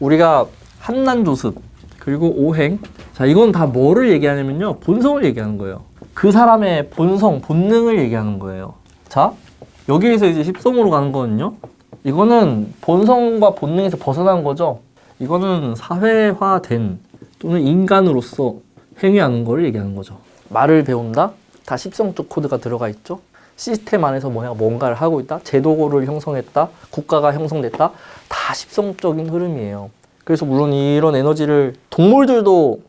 우리가 한난조습 그리고 오행. 자, 이건 다 뭐를 얘기하냐면요. 본성을 얘기하는 거예요. 그 사람의 본성, 본능을 얘기하는 거예요. 자, 여기에서 이제 십성으로 가는 거는요. 이거는 본성과 본능에서 벗어난 거죠. 이거는 사회화된 또는 인간으로서 행위하는 거를 얘기하는 거죠. 말을 배운다? 다 십성적 코드가 들어가 있죠. 시스템 안에서 뭔가를 하고 있다. 제도를 형성했다. 국가가 형성됐다. 다 십성적인 흐름이에요. 그래서 물론 이런 에너지를 동물들도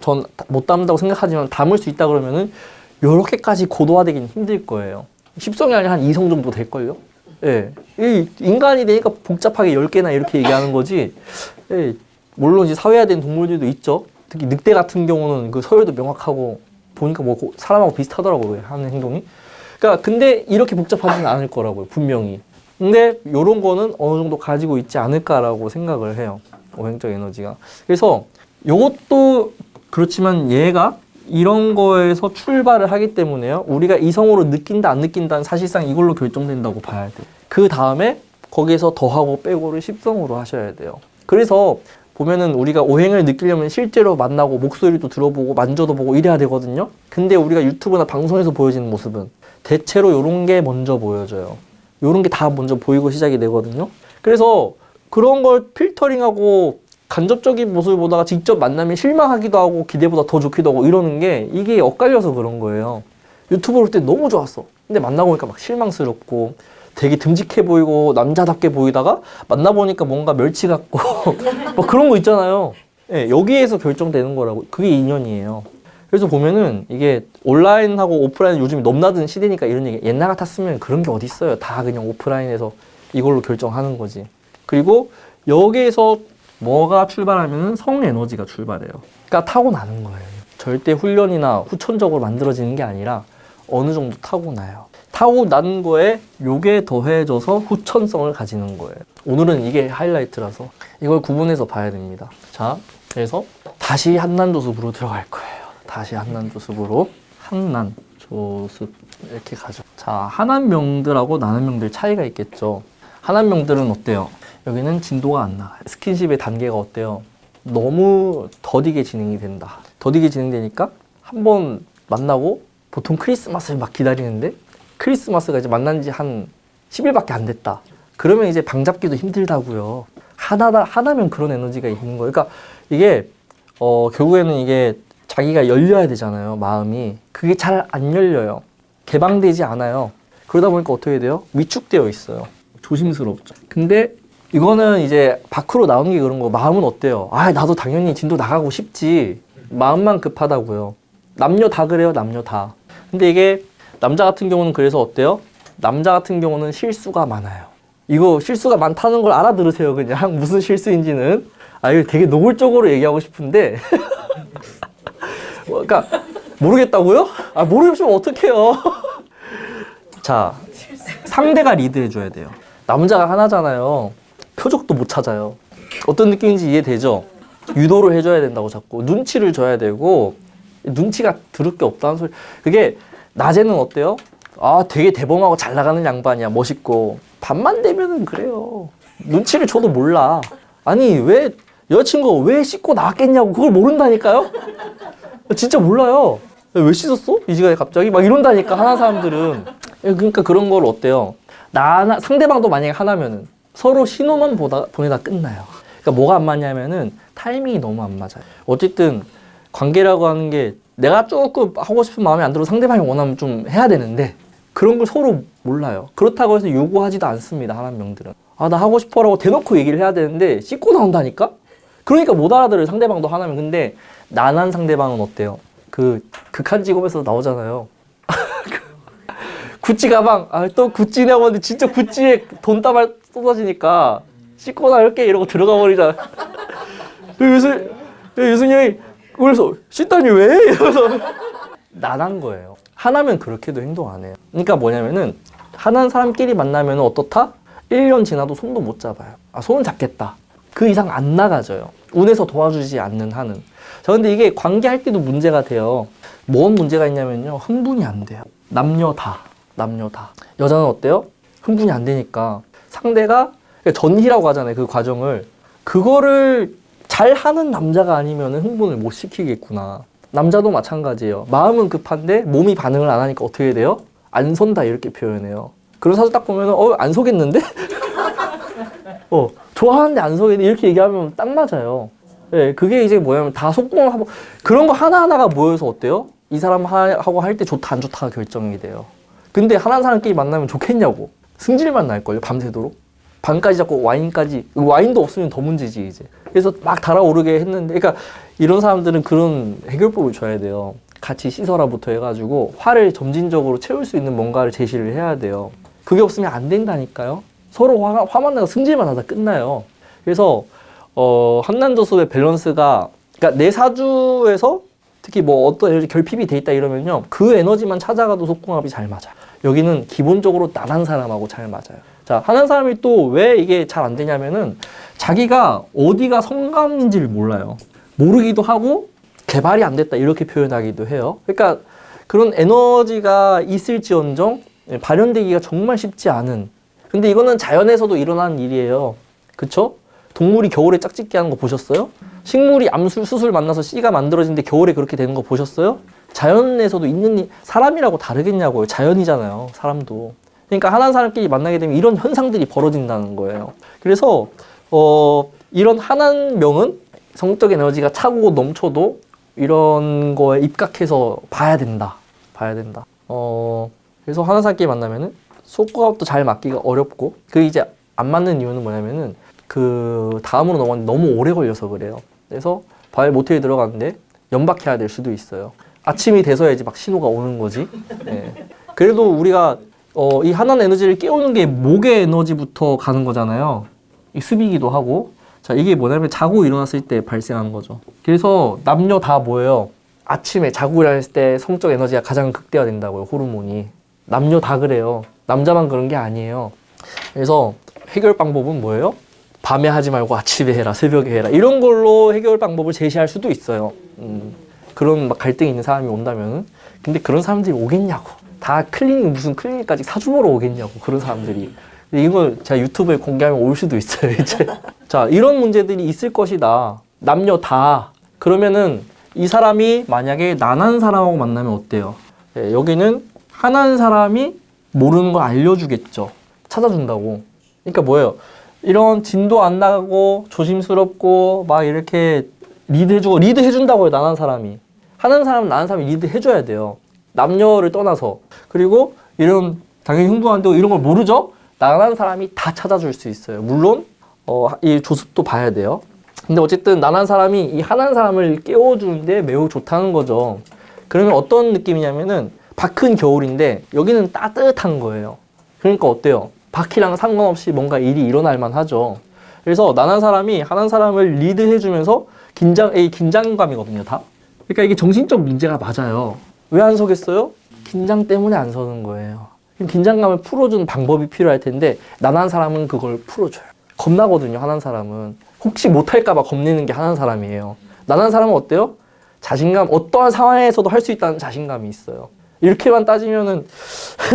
전 못 담는다고 생각하지만 담을 수 있다 그러면은 이렇게까지 고도화되기는 힘들 거예요. 십성이 아니라 한 2성 정도 될걸요? 예. 이 인간이 되니까 복잡하게 10개나 이렇게 얘기하는 거지. 예. 물론 이제 사회화된 동물들도 있죠. 특히 늑대 같은 경우는 그 서열도 명확하고 보니까 뭐 사람하고 비슷하더라고요. 하는 행동이. 그러니까 근데 이렇게 복잡하지는 않을 거라고요. 분명히. 근데 요런 거는 어느 정도 가지고 있지 않을까라고 생각을 해요. 오행적 에너지가. 그래서 요것도 그렇지만 얘가 이런 거에서 출발을 하기 때문에요. 우리가 이성으로 느낀다 안 느낀다는 사실상 이걸로 결정된다고 봐야 돼요. 그 다음에 거기에서 더하고 빼고를 십성으로 하셔야 돼요. 그래서 보면은 우리가 오행을 느끼려면 실제로 만나고 목소리도 들어보고 만져도 보고 이래야 되거든요. 근데 우리가 유튜브나 방송에서 보여지는 모습은 대체로 요런 게 먼저 보여져요. 요런 게 다 먼저 보이고 시작이 되거든요. 그래서 그런 걸 필터링하고 간접적인 모습을 보다가 직접 만나면 실망하기도 하고 기대보다 더 좋기도 하고 이러는 게 이게 엇갈려서 그런 거예요. 유튜브 볼 때 너무 좋았어. 근데 만나고 보니까 막 실망스럽고 되게 듬직해 보이고 남자답게 보이다가 만나보니까 뭔가 멸치 같고 뭐 그런 거 있잖아요. 예, 여기에서 결정되는 거라고. 그게 인연이에요. 그래서 보면은 이게 온라인하고 오프라인 요즘에 넘나드는 시대니까 이런 얘기. 옛날 같았으면 그런 게 어디 있어요. 다 그냥 오프라인에서 이걸로 결정하는 거지. 그리고 여기에서 뭐가 출발하면은 성 에너지가 출발해요. 그러니까 타고나는 거예요. 절대 훈련이나 후천적으로 만들어지는 게 아니라 어느 정도 타고나요. 타고난 거에 요게 더해져서 후천성을 가지는 거예요. 오늘은 이게 하이라이트라서 이걸 구분해서 봐야 됩니다. 자, 그래서 다시 한난조습으로 들어갈 거예요. 다시 한난조습으로. 한난조습 이렇게 가죠. 자, 한한명들하고 나는명들 차이가 있겠죠. 한한명들은 어때요? 여기는 진도가 안 나가요. 스킨십의 단계가 어때요? 너무 더디게 진행이 된다. 더디게 진행되니까 한번 만나고 보통 크리스마스를 막 기다리는데 크리스마스가 이제 만난 지 한 10일밖에 안 됐다. 그러면 이제 방 잡기도 힘들다고요. 하나면 그런 에너지가 있는 거예요. 그러니까 이게 결국에는 이게 자기가 열려야 되잖아요. 마음이. 그게 잘 안 열려요. 개방되지 않아요. 그러다 보니까 어떻게 돼요? 위축되어 있어요. 조심스럽죠. 근데 이거는 이제 밖으로 나오는 게 그런 거. 마음은 어때요? 아, 나도 당연히 진도 나가고 싶지. 마음만 급하다고요. 남녀 다 그래요. 남녀 다. 근데 이게 남자 같은 경우는 그래서 어때요? 남자 같은 경우는 실수가 많아요. 이거 실수가 많다는 걸 알아들으세요. 그냥 무슨 실수인지는. 아, 이거 되게 노골적으로 얘기하고 싶은데 그러니까 모르겠다고요? 아, 모르겠으면 어떡해요. 자, 상대가 리드해줘야 돼요. 남자가 하나잖아요. 표적도 못 찾아요. 어떤 느낌인지 이해되죠? 유도를 해줘야 된다고 자꾸. 눈치를 줘야 되고 눈치가 들을 게 없다는 소리. 그게 낮에는 어때요? 아, 되게 대범하고 잘 나가는 양반이야. 멋있고. 밤만 되면은 그래요. 눈치를 줘도 몰라. 아니, 왜 여자친구가 왜 씻고 나왔겠냐고 그걸 모른다니까요? 진짜 몰라요. 왜 씻었어? 이 시간에 갑자기? 막 이런다니까, 하나 사람들은. 그러니까 그런 걸 어때요? 상대방도 만약에 하나면은 서로 신호만 보내다 끝나요. 그러니까 뭐가 안 맞냐면은 타이밍이 너무 안 맞아요. 어쨌든 관계라고 하는 게 내가 조금 하고 싶은 마음이 안 들어 상대방이 원하면 좀 해야 되는데 그런 걸 서로 몰라요. 그렇다고 해서 요구하지도 않습니다. 한한명들은. 아, 나 하고 싶어라고 대놓고 얘기를 해야 되는데 씻고 나온다니까? 그러니까 못 알아들어요. 상대방도 하나면. 근데 난한 상대방은 어때요? 그 극한 직업에서 나오잖아요. 구찌 가방. 아, 또 구찌 나오는데 진짜 구찌에 돈다발 쏟아지니까 씻고 나올게 이러고 들어가 버리잖아. 유승형이 그래서 씻다니 왜? 이러면서 난한 거예요. 하나면 그렇게도 행동 안 해요. 그러니까 뭐냐면은 하나는 사람끼리 만나면 어떻다? 1년 지나도 손도 못 잡아요. 아, 손은 잡겠다. 그 이상 안 나가져요. 운에서 도와주지 않는 한은. 자, 근데 이게 관계할 때도 문제가 돼요. 뭔 문제가 있냐면요. 흥분이 안 돼요. 남녀 다. 여자는 어때요? 흥분이 안 되니까 상대가 전희라고 하잖아요. 그 과정을. 그거를 잘하는 남자가 아니면 흥분을 못 시키겠구나. 남자도 마찬가지예요. 마음은 급한데 몸이 반응을 안 하니까 어떻게 돼요? 안 선다 이렇게 표현해요. 그런 사실 딱 보면 안 속겠는데? 좋아하는데 안 속겠는데 이렇게 얘기하면 딱 맞아요. 네, 그게 이제 뭐냐면 다 속공을 하고 그런 거 하나하나가 모여서 어때요? 이 사람하고 할 때 좋다 안 좋다가 결정이 돼요. 근데 하나는 사람끼리 만나면 좋겠냐고. 승질만 날걸요, 밤새도록. 밤까지 자꾸 와인까지. 와인도 없으면 더 문제지, 이제. 그래서 막 달아오르게 했는데, 그러니까 이런 사람들은 그런 해결법을 줘야 돼요. 같이 씻어라부터 해가지고 화를 점진적으로 채울 수 있는 뭔가를 제시를 해야 돼요. 그게 없으면 안 된다니까요. 서로 화만 나고 승질만 하다 끝나요. 그래서 한난조섭의 밸런스가, 그러니까 내 사주에서 특히 뭐 어떤 결핍이 돼 있다 이러면요, 그 에너지만 찾아가도 속궁합이 잘 맞아. 여기는 기본적으로 나란 사람하고 잘 맞아요. 자, 하는 사람이 또 왜 이게 잘 안 되냐면은 자기가 어디가 성감인지를 몰라요. 모르기도 하고 개발이 안 됐다 이렇게 표현하기도 해요. 그러니까 그런 에너지가 있을지언정 발현되기가 정말 쉽지 않은. 근데 이거는 자연에서도 일어나는 일이에요. 그쵸? 동물이 겨울에 짝짓기 하는 거 보셨어요? 식물이 암술, 수술 만나서 씨가 만들어지는데 겨울에 그렇게 되는 거 보셨어요? 자연에서도 있는 일, 사람이라고 다르겠냐고요. 자연이잖아요, 사람도. 그러니까 하나는 사람끼리 만나게 되면 이런 현상들이 벌어진다는 거예요. 그래서 이런 하나명은 성적 에너지가 차고 넘쳐도 이런 거에 입각해서 봐야 된다. 봐야 된다. 그래서 하나는 사람끼리 만나면은 속궁합도 잘 맞기가 어렵고, 그 이제 안 맞는 이유는 뭐냐면은 그 다음으로 넘어갔는데 너무 오래 걸려서 그래요. 그래서 바이오 모텔에 들어갔는데 연박해야 될 수도 있어요. 아침이 돼서야지 막 신호가 오는 거지. 네. 그래도 우리가 이 하나는 에너지를 깨우는 게 목의 에너지부터 가는 거잖아요. 이 습이기도 하고. 자, 이게 뭐냐면 자고 일어났을 때 발생하는 거죠. 그래서 남녀 다 뭐예요? 아침에 자고 일어났을 때 성적 에너지가 가장 극대화된다고요, 호르몬이. 남녀 다 그래요. 남자만 그런 게 아니에요. 그래서 해결 방법은 뭐예요? 밤에 하지 말고 아침에 해라, 새벽에 해라. 이런 걸로 해결 방법을 제시할 수도 있어요. 그런 막 갈등이 있는 사람이 온다면은. 근데 그런 사람들이 오겠냐고. 다 클리닉, 무슨 클리닉까지 사주 보러 오겠냐고, 그런 사람들이. 근데 이걸 제가 유튜브에 공개하면 올 수도 있어요, 이제. 자, 이런 문제들이 있을 것이다. 남녀 다. 그러면은 이 사람이 만약에 난한 사람하고 만나면 어때요? 네, 여기는 하나는 사람이 모르는 걸 알려주겠죠. 찾아준다고. 그러니까 뭐예요? 이런 진도 안 나가고 조심스럽고 막 이렇게 리드해주고, 리드해준다고요, 난한 사람이. 하는 사람은 난한 사람이 리드해줘야 돼요. 남녀를 떠나서. 그리고 이런 당연히 흥분한다고 이런 걸 모르죠? 난한 사람이 다 찾아줄 수 있어요. 물론 이 조습도 봐야 돼요. 근데 어쨌든 난한 사람이 이 하나는 사람을 깨워주는데 매우 좋다는 거죠. 그러면 어떤 느낌이냐면은 밖은 겨울인데 여기는 따뜻한 거예요. 그러니까 어때요? 밖이랑 상관없이 뭔가 일이 일어날 만하죠. 그래서 난한 사람이 하나는 사람을 리드해주면서 긴장감이거든요, 다. 그러니까 이게 정신적 문제가 맞아요. 왜 안 서겠어요? 긴장 때문에 안 서는 거예요. 긴장감을 풀어주는 방법이 필요할 텐데 난한 사람은 그걸 풀어줘요. 겁나거든요, 하나는 사람은. 혹시 못할까 봐 겁내는 게 하나는 사람이에요. 난한 사람은 어때요? 자신감, 어떠한 상황에서도 할 수 있다는 자신감이 있어요. 이렇게만 따지면은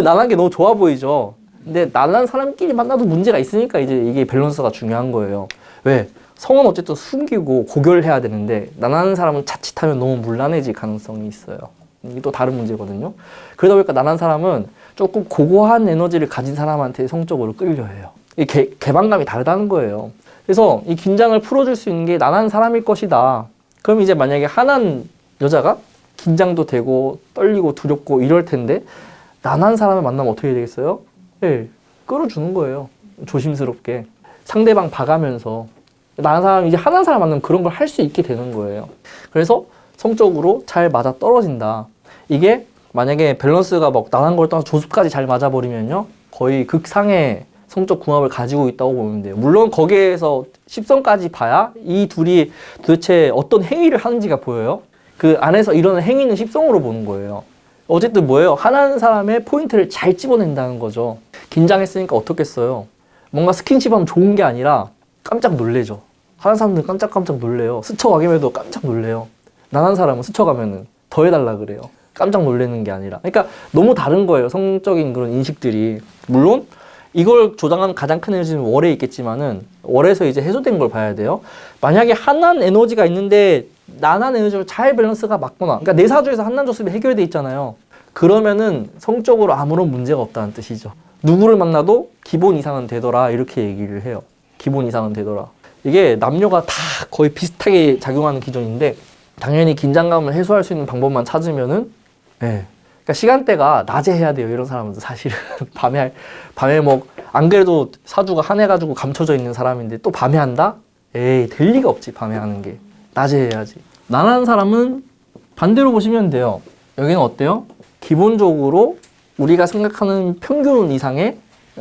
난한 게 너무 좋아 보이죠. 근데 난한 사람끼리 만나도 문제가 있으니까 이제 이게 밸런스가 중요한 거예요. 왜? 성은 어쨌든 숨기고 고결해야 되는데 난하는 사람은 자칫하면 너무 문란해질 가능성이 있어요. 이게 또 다른 문제거든요. 그러다 보니까 난한 사람은 조금 고고한 에너지를 가진 사람한테 성적으로 끌려해요. 이 개방감이 다르다는 거예요. 그래서 이 긴장을 풀어줄 수 있는 게 난한 사람일 것이다. 그럼 이제 만약에 한한 여자가 긴장도 되고 떨리고 두렵고 이럴 텐데 난한 사람을 만나면 어떻게 되겠어요? 네, 끌어주는 거예요. 조심스럽게. 상대방 봐가면서. 난한 사람, 이제 한한 사람 만나면 그런 걸 할 수 있게 되는 거예요. 그래서 성적으로 잘 맞아 떨어진다. 이게 만약에 밸런스가 막 난한 걸 떠나서 조수까지 잘 맞아버리면요, 거의 극상의 성적 궁합을 가지고 있다고 보면 돼요. 물론 거기에서 10선까지 봐야 이 둘이 도대체 어떤 행위를 하는지가 보여요. 그 안에서 일어나는 행위는 10성으로 보는 거예요. 어쨌든 뭐예요? 하나는 사람의 포인트를 잘 집어낸다는 거죠. 긴장했으니까 어떻겠어요? 뭔가 스킨십하면 좋은 게 아니라 깜짝 놀래죠. 하는 사람들은 깜짝 놀래요. 스쳐가기만 해도 깜짝 놀래요. 난한 사람은 스쳐가면은 더 해달라 그래요. 깜짝 놀라는 게 아니라. 그러니까 너무 다른 거예요, 성적인 그런 인식들이. 물론 이걸 조장하는 가장 큰 에너지는 월에 있겠지만은 월에서 이제 해소된 걸 봐야 돼요. 만약에 한난 에너지가 있는데 난한 에너지로 잘 밸런스가 맞거나, 그러니까 내 사주에서 한난 조습이 해결돼 있잖아요. 그러면은 성적으로 아무런 문제가 없다는 뜻이죠. 누구를 만나도 기본 이상은 되더라 이렇게 얘기를 해요. 기본 이상은 되더라. 이게 남녀가 다 거의 비슷하게 작용하는 기준인데 당연히 긴장감을 해소할 수 있는 방법만 찾으면은 그러니까 시간대가 낮에 해야 돼요. 이런 사람은 사실은 밤에 뭐 안 그래도 사주가 한해가지고 감춰져 있는 사람인데 또 밤에 한다? 될 리가 없지. 밤에 하는 게 낮에 해야지. 난한 사람은 반대로 보시면 돼요. 여기는 어때요? 기본적으로 우리가 생각하는 평균 이상의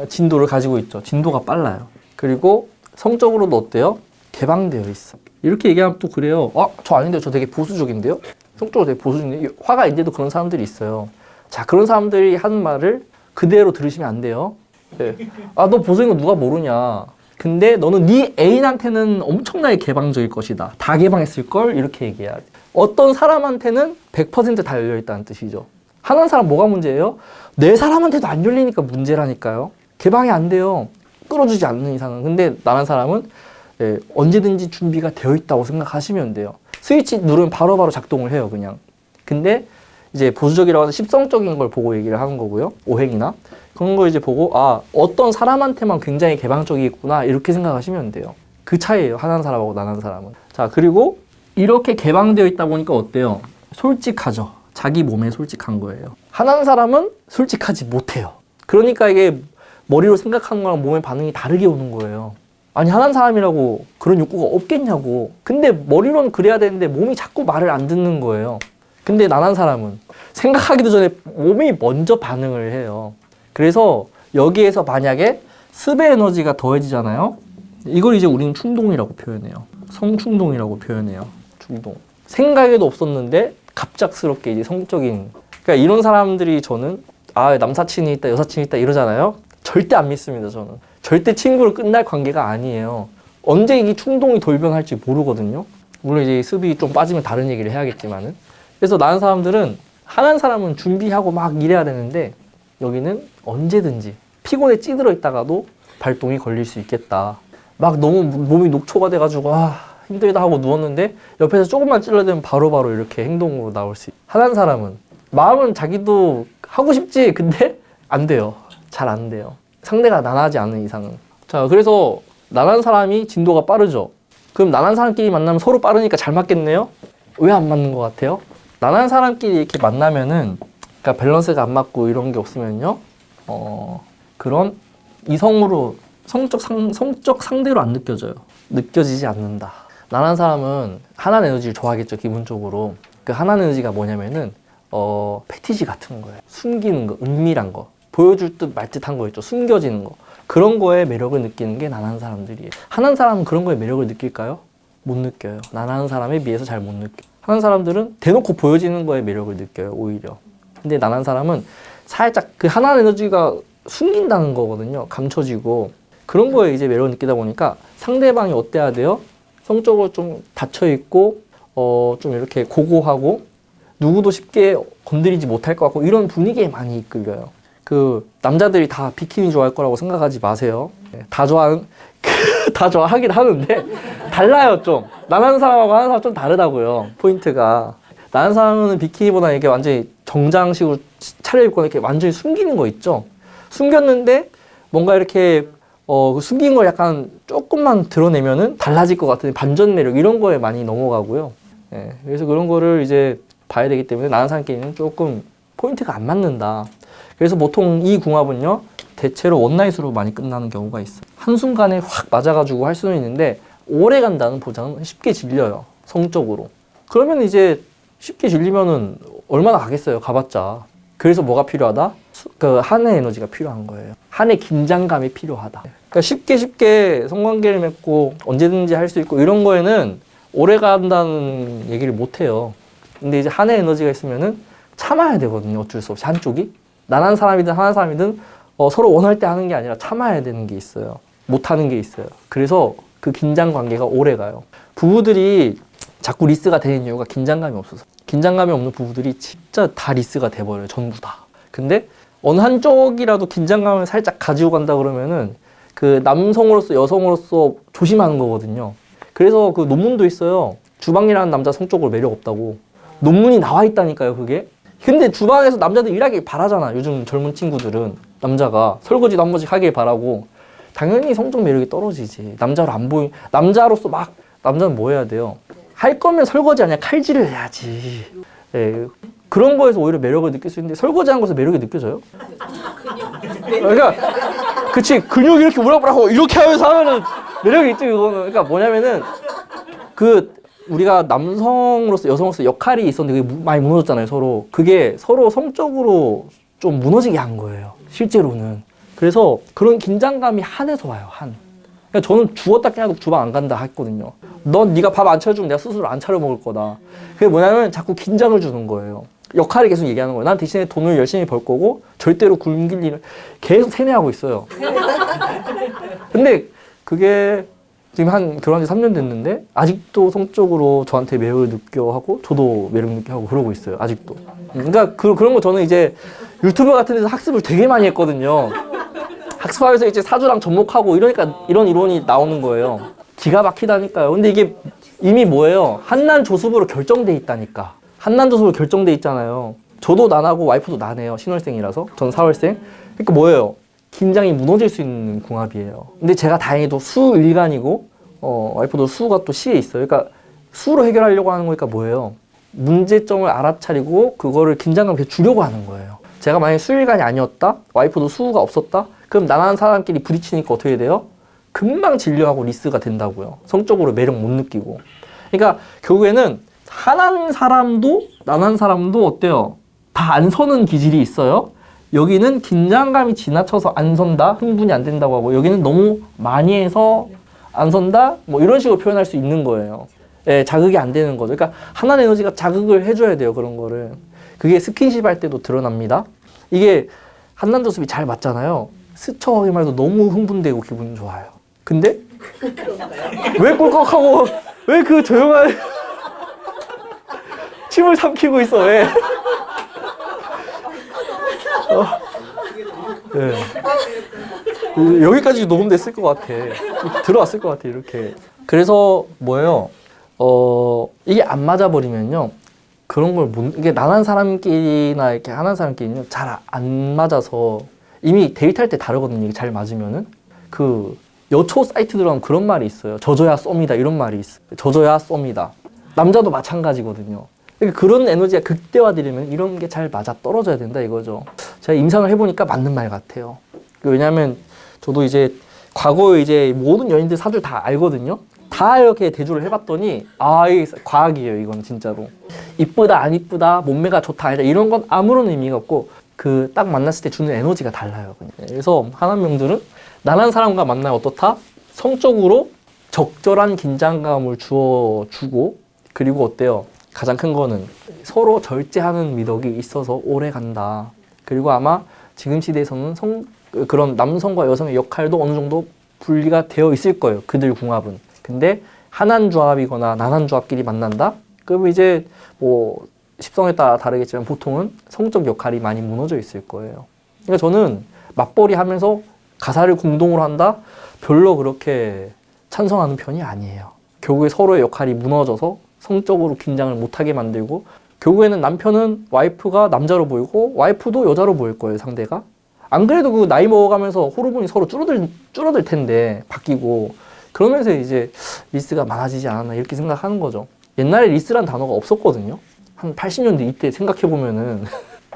진도를 가지고 있죠. 진도가 빨라요. 그리고 성적으로도 어때요? 개방되어 있어. 이렇게 얘기하면 또 그래요. 저 아닌데요. 저 되게 보수적인데요? 성적으로 되게 보수적인데 화가 있는데도 그런 사람들이 있어요. 자, 그런 사람들이 하는 말을 그대로 들으시면 안 돼요. 너 보수적인 거 누가 모르냐. 근데 너는 네 애인한테는 엄청나게 개방적일 것이다. 다 개방했을걸? 이렇게 얘기해야 돼. 어떤 사람한테는 100% 다 열려있다는 뜻이죠. 하는 사람 뭐가 문제예요? 내 사람한테도 안 열리니까 문제라니까요. 개방이 안 돼요. 끌어주지 않는 이상은. 근데 나란 사람은 언제든지 준비가 되어 있다고 생각하시면 돼요. 스위치 누르면 바로바로 작동을 해요, 그냥. 근데 이제 보수적이라고 해서 십성적인 걸 보고 얘기를 하는 거고요. 오행이나. 그런 거 이제 보고, 어떤 사람한테만 굉장히 개방적이구나, 이렇게 생각하시면 돼요. 그 차이예요. 하는 사람하고 나는 사람은. 자, 그리고 이렇게 개방되어 있다 보니까 어때요? 솔직하죠. 자기 몸에 솔직한 거예요. 하는 사람은 솔직하지 못해요. 그러니까 이게 머리로 생각하는 거랑 몸의 반응이 다르게 오는 거예요. 아니, 하는 사람이라고 그런 욕구가 없겠냐고. 근데 머리로는 그래야 되는데 몸이 자꾸 말을 안 듣는 거예요. 근데 나란 사람은 생각하기도 전에 몸이 먼저 반응을 해요. 그래서 여기에서 만약에 습의 에너지가 더해지잖아요. 이걸 이제 우리는 충동이라고 표현해요. 성충동이라고 표현해요. 충동. 생각에도 없었는데 갑작스럽게 이제 성적인. 그러니까 이런 사람들이 저는 남사친이 있다, 여사친이 있다 이러잖아요. 절대 안 믿습니다, 저는. 절대 친구로 끝날 관계가 아니에요. 언제 이 충동이 돌변할지 모르거든요. 물론 이제 습이 좀 빠지면 다른 얘기를 해야겠지만은. 그래서 나는 사람들은, 하는 사람은 준비하고 막 일해야 되는데, 여기는 언제든지 피곤에 찌들어 있다가도 발동이 걸릴 수 있겠다. 막 너무 몸이 녹초가 돼가지고, 힘들다 하고 누웠는데, 옆에서 조금만 찔러대면 바로바로 이렇게 행동으로 나올 수 있다. 하는 사람은, 마음은 자기도 하고 싶지, 근데 안 돼요. 잘 안 돼요. 상대가 난하지 않은 이상은. 자, 그래서 난한 사람이 진도가 빠르죠. 그럼 난한 사람끼리 만나면 서로 빠르니까 잘 맞겠네요? 왜 안 맞는 것 같아요? 난한 사람끼리 이렇게 만나면은, 그러니까 밸런스가 안 맞고 이런 게 없으면요, 그런 이성으로 성적 상대로 안 느껴져요. 느껴지지 않는다. 난한 사람은 하나는 에너지를 좋아하겠죠, 기본적으로. 그 하나는 에너지가 뭐냐면은, 패티지 같은 거예요. 숨기는 거, 은밀한 거. 보여줄 듯 말 듯한 거 있죠. 숨겨지는 거. 그런 거에 매력을 느끼는 게 난한 사람들이에요. 하는 사람은 그런 거에 매력을 느낄까요? 못 느껴요. 난하는 사람에 비해서 잘 못 느껴요. 하는 사람들은 대놓고 보여지는 거에 매력을 느껴요, 오히려. 근데 난한 사람은 살짝 그 하나는 에너지가 숨긴다는 거거든요. 감춰지고. 그런 거에 이제 매력을 느끼다 보니까 상대방이 어때야 돼요? 성적으로 좀 닫혀있고, 좀 이렇게 고고하고, 누구도 쉽게 건드리지 못할 것 같고, 이런 분위기에 많이 이끌려요. 남자들이 다 비키니 좋아할 거라고 생각하지 마세요. 다 좋아하긴 하는데, 달라요, 좀. 나는 사람하고 하는 사람 좀 다르다고요, 포인트가. 나는 사람은 비키니보다 이렇게 완전히 정장식으로 차려입고 이렇게 완전히 숨기는 거 있죠? 숨겼는데, 뭔가 이렇게, 숨긴 걸 약간 조금만 드러내면은 달라질 것 같은 반전 매력, 이런 거에 많이 넘어가고요. 그래서 그런 거를 이제 봐야 되기 때문에 나는 사람끼리는 조금 포인트가 안 맞는다. 그래서 보통 이 궁합은요, 대체로 원나잇으로 많이 끝나는 경우가 있어요. 한순간에 확 맞아가지고 할 수는 있는데, 오래 간다는 보장은 쉽게 질려요, 성적으로. 그러면 이제 쉽게 질리면은 얼마나 가겠어요, 가봤자. 그래서 뭐가 필요하다? 한의 에너지가 필요한 거예요. 한의 긴장감이 필요하다. 그러니까 쉽게 성관계를 맺고 언제든지 할 수 있고 이런 거에는 오래 간다는 얘기를 못 해요. 근데 이제 한의 에너지가 있으면은 참아야 되거든요, 어쩔 수 없이. 한쪽이. 난한 사람이든 하는 사람이든 서로 원할 때 하는 게 아니라 참아야 되는 게 있어요. 못 하는 게 있어요. 그래서 그 긴장 관계가 오래 가요. 부부들이 자꾸 리스가 되는 이유가 긴장감이 없어서. 긴장감이 없는 부부들이 진짜 다 리스가 돼버려요, 전부 다. 근데 어느 한쪽이라도 긴장감을 살짝 가지고 간다 그러면은 그 남성으로서 여성으로서 조심하는 거거든요. 그래서 그 논문도 있어요. 주방일하는 남자 성적으로 매력 없다고. 논문이 나와 있다니까요, 그게. 근데 주방에서 남자들 일하길 바라잖아. 요즘 젊은 친구들은 남자가 설거지도 한 번씩 하길 바라고. 당연히 성적 매력이 떨어지지. 남자로 안 보이. 남자로서 막 남자는 뭐 해야 돼요? 할 거면 설거지 아니야 칼질을 해야지. 네. 그런 거에서 오히려 매력을 느낄 수 있는데 설거지하는 것에서 매력이 느껴져요? 그러니까 그치 근육 이렇게 우락부락하고 이렇게 하면서 하면은 매력이 있죠. 이거는 그러니까 뭐냐면은 그 우리가 남성으로서 여성으로서 역할이 있었는데 그게 많이 무너졌잖아요. 서로 그게 서로 성적으로 좀 무너지게 한 거예요. 실제로는. 그래서 그런 긴장감이 한에서 와요. 한. 그러니까 저는 죽었다 깨어나도 주방 안 간다 했거든요. 넌 네가 밥 안 차려주면 내가 스스로 안 차려 먹을 거다. 그게 뭐냐면 자꾸 긴장을 주는 거예요. 역할을 계속 얘기하는 거예요. 난 대신에 돈을 열심히 벌 거고 절대로 굶길 일을 계속 세뇌하고 있어요. 근데 그게 지금 한 결혼한 지 3년 됐는데 아직도 성적으로 저한테 매력을 느껴 하고 저도 매력 느껴 하고 그러고 있어요. 아직도. 그러니까 그런 거 저는 이제 유튜브 같은 데서 학습을 되게 많이 했거든요. 학습하면서 이제 사주랑 접목하고 이러니까 이런 이론이 나오는 거예요. 기가 막히다니까요. 근데 이게 이미 뭐예요? 한난조습으로 결정돼 있다니까. 한난조습으로 결정돼 있잖아요. 저도 난하고 와이프도 난해요. 신월생이라서. 전 4월생. 그러니까 뭐예요? 긴장이 무너질 수 있는 궁합이에요. 근데 제가 다행히도 수일간이고 와이프도 수가 또 시에 있어요. 그러니까 수로 해결하려고 하는 거니까 뭐예요? 문제점을 알아차리고 그거를 긴장감을 주려고 하는 거예요. 제가 만약에 수일간이 아니었다? 와이프도 수가 없었다? 그럼 나라는 사람끼리 부딪히니까 어떻게 돼요? 금방 진료하고 리스가 된다고요. 성적으로 매력 못 느끼고. 그러니까 결국에는 한한 사람도 난한 사람도 어때요? 다 안 서는 기질이 있어요. 여기는 긴장감이 지나쳐서 안 선다, 흥분이 안 된다고 하고 여기는 너무 많이 해서 안 선다, 뭐 이런 식으로 표현할 수 있는 거예요. 예, 자극이 안 되는 거죠. 그러니까 한한 에너지가 자극을 해줘야 돼요. 그런 거를. 그게 스킨십 할 때도 드러납니다. 이게 한난조습이 잘 맞잖아요. 스쳐가기만 해도 너무 흥분되고 기분 좋아요. 근데 왜 꿀꺽하고 왜 그 조용한 침을 삼키고 있어 왜? 네. 여기까지 녹음됐을 것 같아. 들어왔을 것 같아 이렇게. 그래서 뭐예요? 이게 안 맞아버리면요. 그런 걸 이게 난한 사람끼리나 이렇게 한한 사람끼리는요 잘 안 맞아서 이미 데이트할 때 다르거든요. 이게 잘 맞으면은 그 여초 사이트 들어가면 그런 말이 있어요. 져줘야 쏨이다 이런 말이 있어요. 져줘야 쏨이다. 남자도 마찬가지거든요. 그러니까 그런 에너지가 극대화되려면 이런 게 잘 맞아 떨어져야 된다 이거죠. 제가 임상을 해보니까 맞는 말 같아요. 왜냐하면 저도 이제 과거에 이제 모든 연인들 사주를 다 알거든요. 다 이렇게 대조를 해봤더니 이게 과학이에요. 이건 진짜로. 이쁘다 안 이쁘다 몸매가 좋다 아니다 이런 건 아무런 의미가 없고 그 딱 만났을 때 주는 에너지가 달라요. 그래서 한한명들은 난한 사람과 만나면 어떻다? 성적으로 적절한 긴장감을 주고 그리고 어때요? 가장 큰 거는 서로 절제하는 미덕이 있어서 오래 간다. 그리고 아마 지금 시대에서는 그런 남성과 여성의 역할도 어느 정도 분리가 되어 있을 거예요. 그들 궁합은. 근데 한한 조합이거나 난한 조합끼리 만난다? 그럼 이제 뭐 십성에 따라 다르겠지만 보통은 성적 역할이 많이 무너져 있을 거예요. 그러니까 저는 맞벌이 하면서 가사를 공동으로 한다? 별로 그렇게 찬성하는 편이 아니에요. 결국에 서로의 역할이 무너져서 성적으로 긴장을 못하게 만들고 결국에는 남편은 와이프가 남자로 보이고 와이프도 여자로 보일 거예요. 상대가. 안 그래도 그 나이 먹어가면서 호르몬이 서로 줄어들 텐데 바뀌고 그러면서 이제 리스가 많아지지 않았나 이렇게 생각하는 거죠. 옛날에 리스란 단어가 없었거든요. 한 80년대 이때 생각해보면은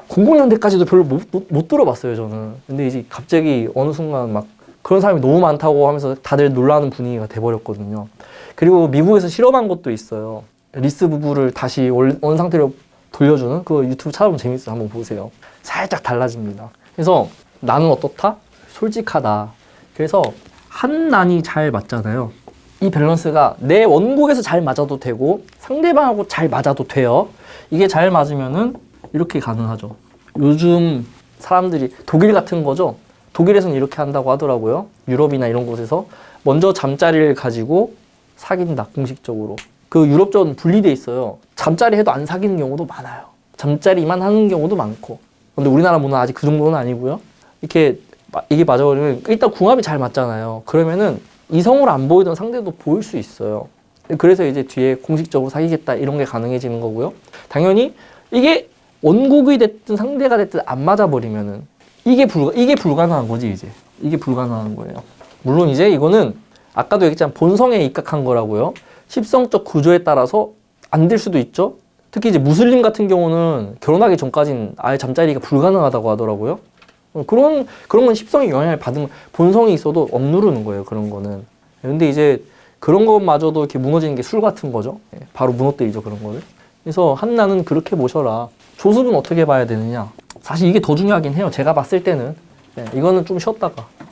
00년대까지도 별로 못 들어봤어요, 저는. 근데 이제 갑자기 어느 순간 막 그런 사람이 너무 많다고 하면서 다들 놀라는 분위기가 돼버렸거든요. 그리고 미국에서 실험한 것도 있어요. 리스 부부를 다시 어느 상태로 돌려주는 그 유튜브 찾아보면 재밌어요. 한번 보세요. 살짝 달라집니다. 그래서 나는 어떻다? 솔직하다. 그래서 한난이 잘 맞잖아요. 이 밸런스가 내 원곡에서 잘 맞아도 되고 상대방하고 잘 맞아도 돼요. 이게 잘 맞으면은 이렇게 가능하죠. 요즘 사람들이 독일 같은 거죠. 독일에서는 이렇게 한다고 하더라고요. 유럽이나 이런 곳에서 먼저 잠자리를 가지고 사귄다 공식적으로. 그 유럽전 분리돼 있어요. 잠자리 해도 안 사귀는 경우도 많아요. 잠자리만 하는 경우도 많고. 근데 우리나라 문화 아직 그 정도는 아니고요. 이렇게 이게 맞아버리면 일단 궁합이 잘 맞잖아요. 그러면은 이성으로 안 보이던 상대도 보일 수 있어요. 그래서 이제 뒤에 공식적으로 사귀겠다 이런 게 가능해지는 거고요. 당연히 이게 원국이 됐든 상대가 됐든 안 맞아버리면은 이게 불가능한 거지 이제. 이게 불가능한 거예요. 물론 이제 이거는 아까도 얘기했지만 본성에 입각한 거라고요. 십성적 구조에 따라서 안 될 수도 있죠. 특히 이제 무슬림 같은 경우는 결혼하기 전까지는 아예 잠자리가 불가능하다고 하더라고요. 그런 건 십성의 영향을 받은 본성이 있어도 억누르는 거예요. 그런 거는. 근데 이제 그런 것마저도 이렇게 무너지는 게 술 같은 거죠. 바로 무너뜨리죠. 그런 거를. 그래서 한나는 그렇게 모셔라. 조습은 어떻게 봐야 되느냐. 사실 이게 더 중요하긴 해요. 제가 봤을 때는. 이거는 좀 쉬었다가.